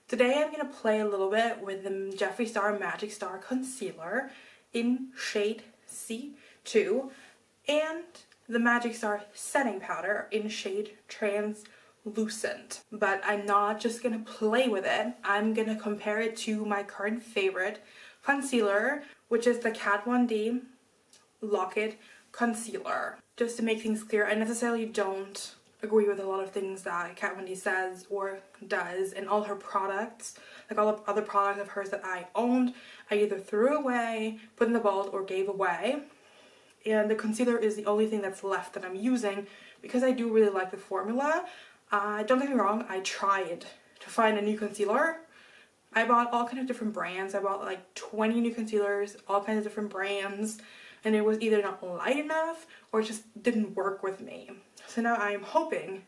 Today I'm going to play a little bit with the Jeffree Star Magic Star Concealer in shade C2 and the Magic Star Setting Powder in shade Translucent. But I'm not just going to play with it, I'm going to compare it to my current favorite concealer, which is the Kat Von D Lock-It Concealer. Just to make things clear, I necessarily don't agree with a lot of things that Kat Von D says or does, and all her products, like all the other products of hers that I owned, I either threw away, put in the vault, or gave away. And the concealer is the only thing that's left that I'm using because I do really like the formula. Don't get me wrong, I tried to find a new concealer. I bought all kinds of different brands. I bought like 20 new concealers, all kinds of different brands, and it was either not light enough or it just didn't work with me. So now I am hoping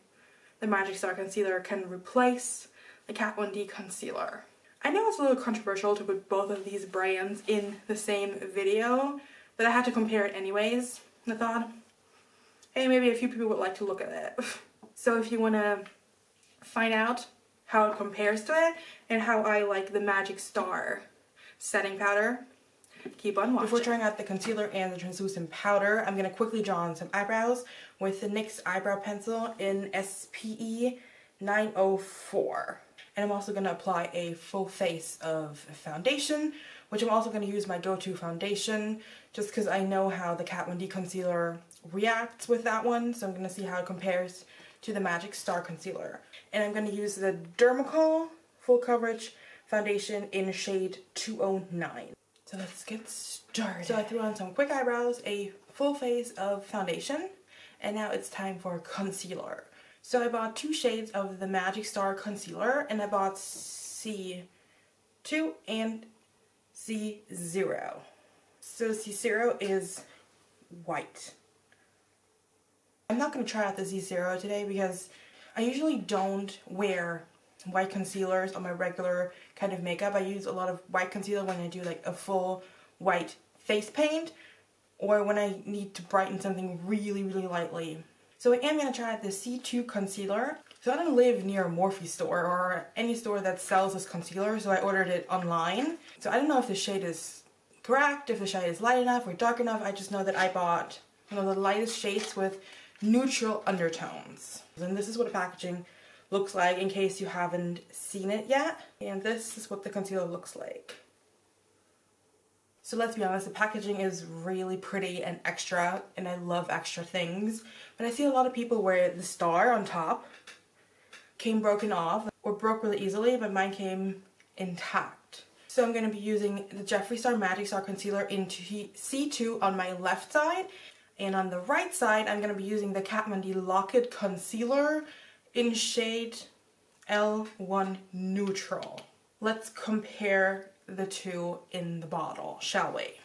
the Magic Star Concealer can replace the Kat Von D Concealer. I know it's a little controversial to put both of these brands in the same video, but I had to compare it anyways. I thought, hey, maybe a few people would like to look at it. So if you want to find out how it compares to it and how I like the Magic Star setting powder, keep on watching. Before trying out the concealer and the translucent powder, I'm going to quickly draw on some eyebrows with the NYX eyebrow pencil in SPE 904. And I'm also going to apply a full face of foundation, which I'm also going to use my go-to foundation just because I know how the Kat Von D concealer reacts with that one. So I'm going to see how it compares to the Magic Star Concealer. And I'm going to use the Dermacol Full Coverage Foundation in shade 209. So let's get started. So I threw on some quick eyebrows, a full face of foundation, and now it's time for concealer. So I bought 2 shades of the Magic Star Concealer, and I bought C2 and C0. So C0 is white. I'm not going to try out the C0 today because I usually don't wear white concealers on my regular kind of makeup. I use a lot of white concealer when I do like a full white face paint or when I need to brighten something really lightly. So I am going to try out the C2 concealer. So I don't live near a Morphe store or any store that sells this concealer, so I ordered it online. So I don't know if the shade is correct, if the shade is light enough or dark enough. I just know that I bought one of the lightest shades with neutral undertones. And this is what the packaging looks like in case you haven't seen it yet. And this is what the concealer looks like. So let's be honest, the packaging is really pretty and extra, and I love extra things. But I see a lot of people where the star on top came broken off or broke really easily, but mine came intact. So I'm going to be using the Jeffree Star Magic Star Concealer in C2 on my left side. And on the right side, I'm going to be using the Kat Von D Lock-It Concealer in shade L1 Neutral. Let's compare the two in the bottle, shall we?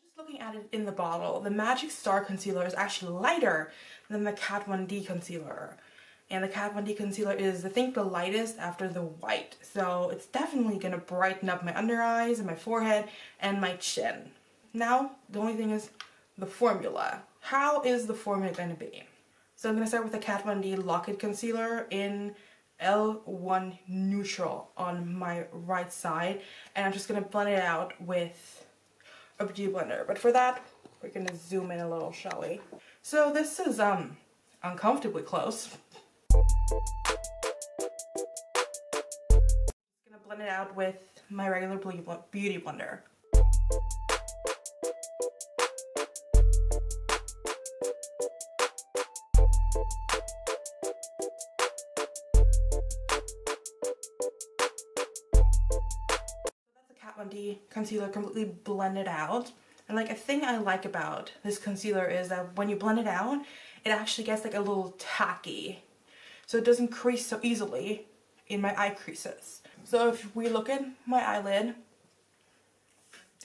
Just looking at it in the bottle, the Magic Star Concealer is actually lighter than the Kat Von D Concealer. And the Kat Von D Concealer is, I think, the lightest after the white. So it's definitely going to brighten up my under eyes and my forehead and my chin. Now, the only thing is the formula. How is the formula going to be? So I'm going to start with the Kat Von D Lock-It Concealer in L1 Neutral on my right side. And I'm just going to blend it out with a beauty blender. But for that, we're going to zoom in a little, shall we? So this is uncomfortably close. I'm going to blend it out with my regular beauty blender. Kat Von D concealer completely blended out. And like a thing I like about this concealer is that when you blend it out, it actually gets like a little tacky. So it doesn't crease so easily in my eye creases. So if we look at my eyelid,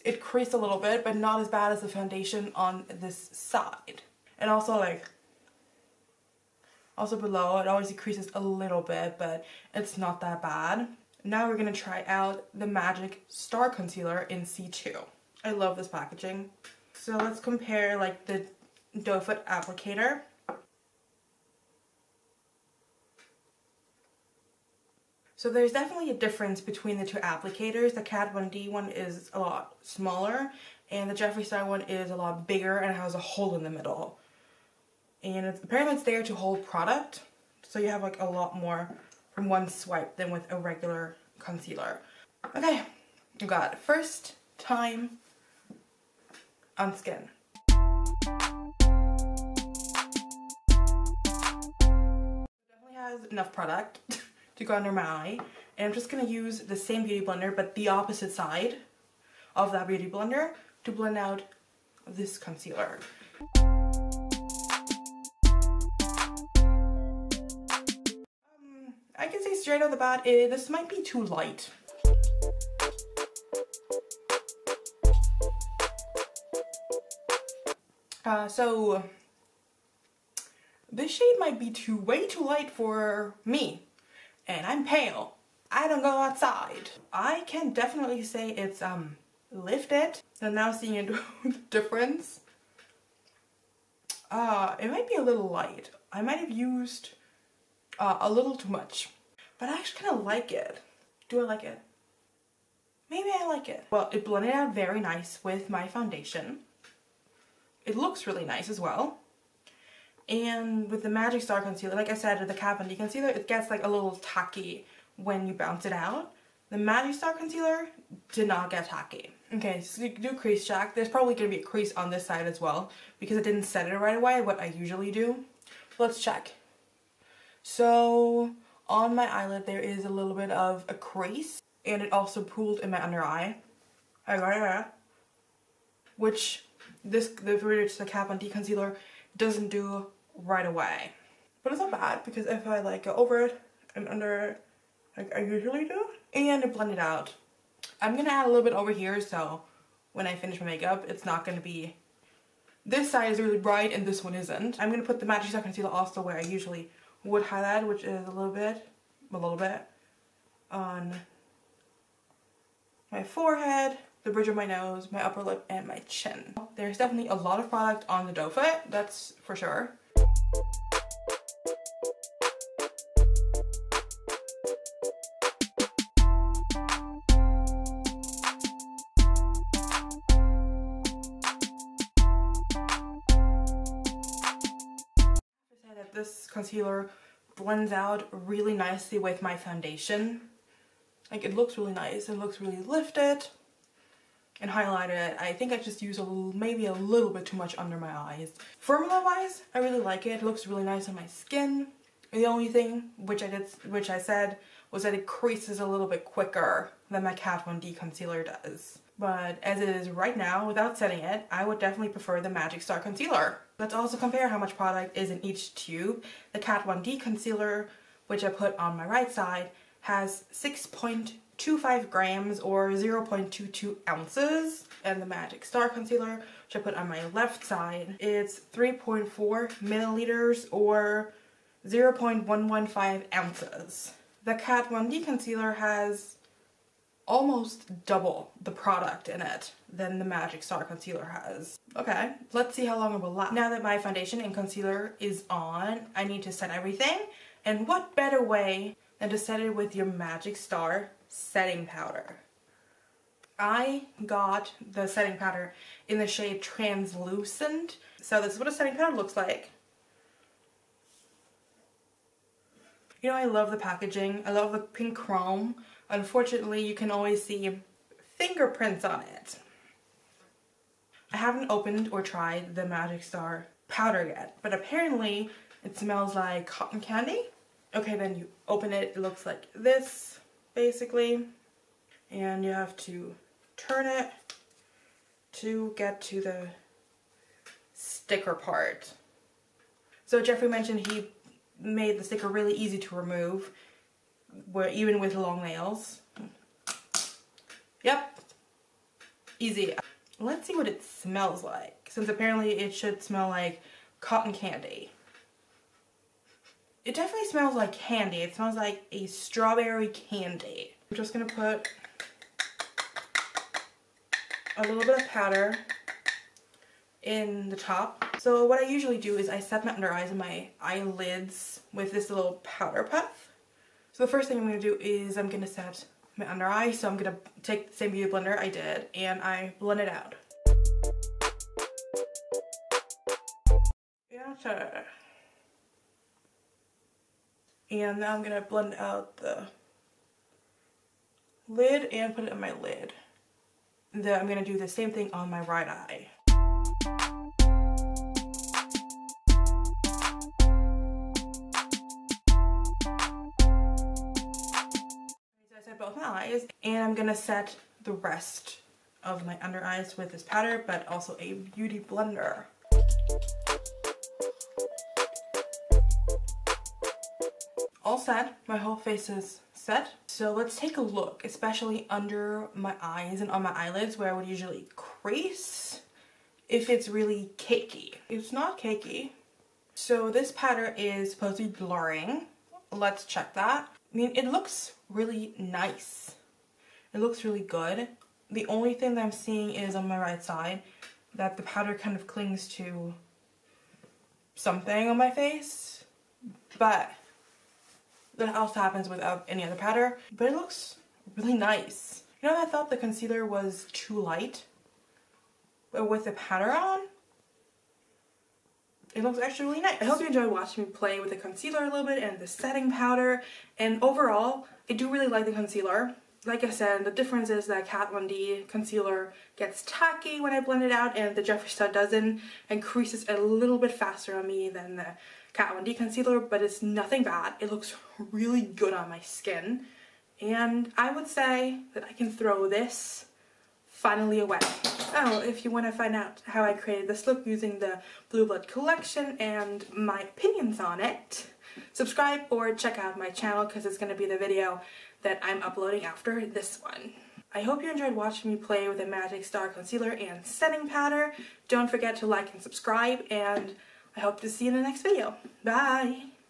it creased a little bit, but not as bad as the foundation on this side. And also also below, it always decreases a little bit, but it's not that bad. Now we're going to try out the Magic Star Concealer in C2. I love this packaging. So let's compare like the doe foot applicator So there's definitely a difference between the two applicators. The Kat Von D one is a lot smaller and the Jeffree Star one is a lot bigger and has a hole in the middle. And apparently it's there to hold product, so you have like a lot more from one swipe than with a regular concealer. Okay, you got first time on skin. Definitely has enough product to go under my eye, and I'm just gonna use the same beauty blender but the opposite side of that beauty blender to blend out this concealer. I can say straight off the bat, this might be too light. So this shade might be way too light for me, and I'm pale. I don't go outside. I can definitely say it's lifted. I'm now seeing a difference. It might be a little light. I might have used a little too much, but I actually kind of like it. Do I like it? Maybe I like it. Well, it blended out very nice with my foundation. It looks really nice as well. And with the Magic Star concealer, like I said, with the Kat Von D concealer, it gets like a little tacky when you bounce it out. The Magic Star concealer did not get tacky. Okay, so you do crease check. There's probably going to be a crease on this side as well because I didn't set it right away, what I usually do. Let's check. So on my eyelid there is a little bit of a crease, and it also pooled in my under eye. Which the Kat Von D concealer doesn't do right away. But it's not bad because if I like go over it and under it like I usually do and blend it out. I'm gonna add a little bit over here so when I finish my makeup it's not gonna be, this side is really bright and this one isn't. I'm gonna put the Magic Star concealer also where I usually would highlight, which is a little bit on my forehead, the bridge of my nose, my upper lip, and my chin. There's definitely a lot of product on the doe foot, that's for sure. This concealer blends out really nicely with my foundation. Like it looks really nice, it looks really lifted and highlighted. I think I just used maybe a little bit too much under my eyes. Formula wise, I really like it. It looks really nice on my skin. The only thing which I said was that it creases a little bit quicker than my Kat Von D concealer does. But as it is right now, without setting it, I would definitely prefer the Magic Star concealer. Let's also compare how much product is in each tube. The Kat Von D concealer, which I put on my right side, has 6.25 grams or 0.22 ounces. And the Magic Star concealer, which I put on my left side, it's 3.4 milliliters or 0.115 ounces. The Kat Von D concealer has almost double the product in it than the Magic Star concealer has. Okay, let's see how long it will last. Now that my foundation and concealer is on, I need to set everything. And what better way than to set it with your Magic Star setting powder. I got the setting powder in the shade Translucent. So this is what a setting powder looks like. You know, I love the packaging. I love the pink chrome. Unfortunately, you can always see fingerprints on it. I haven't opened or tried the Magic Star powder yet, but apparently it smells like cotton candy. Okay, then you open it, it looks like this, basically. And you have to turn it to get to the sticker part. So Jeffree mentioned he made the sticker really easy to remove, even with long nails. Yep, easy. Let's see what it smells like, since apparently it should smell like cotton candy. It definitely smells like candy. It smells like a strawberry candy. I'm just gonna put a little bit of powder in the top. So what I usually do is I set my under eyes and my eyelids with this little powder puff. So the first thing I'm going to do is I'm going to set my under eye. So I'm going to take the same beauty blender I did and I blend it out. Yeah, and now I'm going to blend out the lid and put it on my lid. Then I'm going to do the same thing on my right eye. So I set both my eyes, and I'm going to set the rest of my under eyes with this powder, but also a beauty blender. All set, my whole face is set. So let's take a look, especially under my eyes and on my eyelids where I would usually crease, if it's really cakey. It's not cakey. So this powder is supposed to be blurring. Let's check that. I mean, it looks really nice. It looks really good. The only thing that I'm seeing is on my right side that the powder kind of clings to something on my face, but that also happens without any other powder, but it looks really nice. You know, I thought the concealer was too light, but with the powder on, it looks actually really nice. I hope you enjoyed watching me play with the concealer a little bit and the setting powder, and overall, I do really like the concealer. Like I said, the difference is that Kat Von D concealer gets tacky when I blend it out and the Jeffree Star doesn't, and creases a little bit faster on me than the Kat Von D concealer, but it's nothing bad. It looks really good on my skin, and I would say that I can throw this finally away. Oh, if you want to find out how I created this look using the Blue Blood collection and my opinions on it, subscribe or check out my channel because it's going to be the video that I'm uploading after this one. I hope you enjoyed watching me play with the Magic Star concealer and setting powder. Don't forget to like and subscribe, and I hope to see you in the next video. Bye!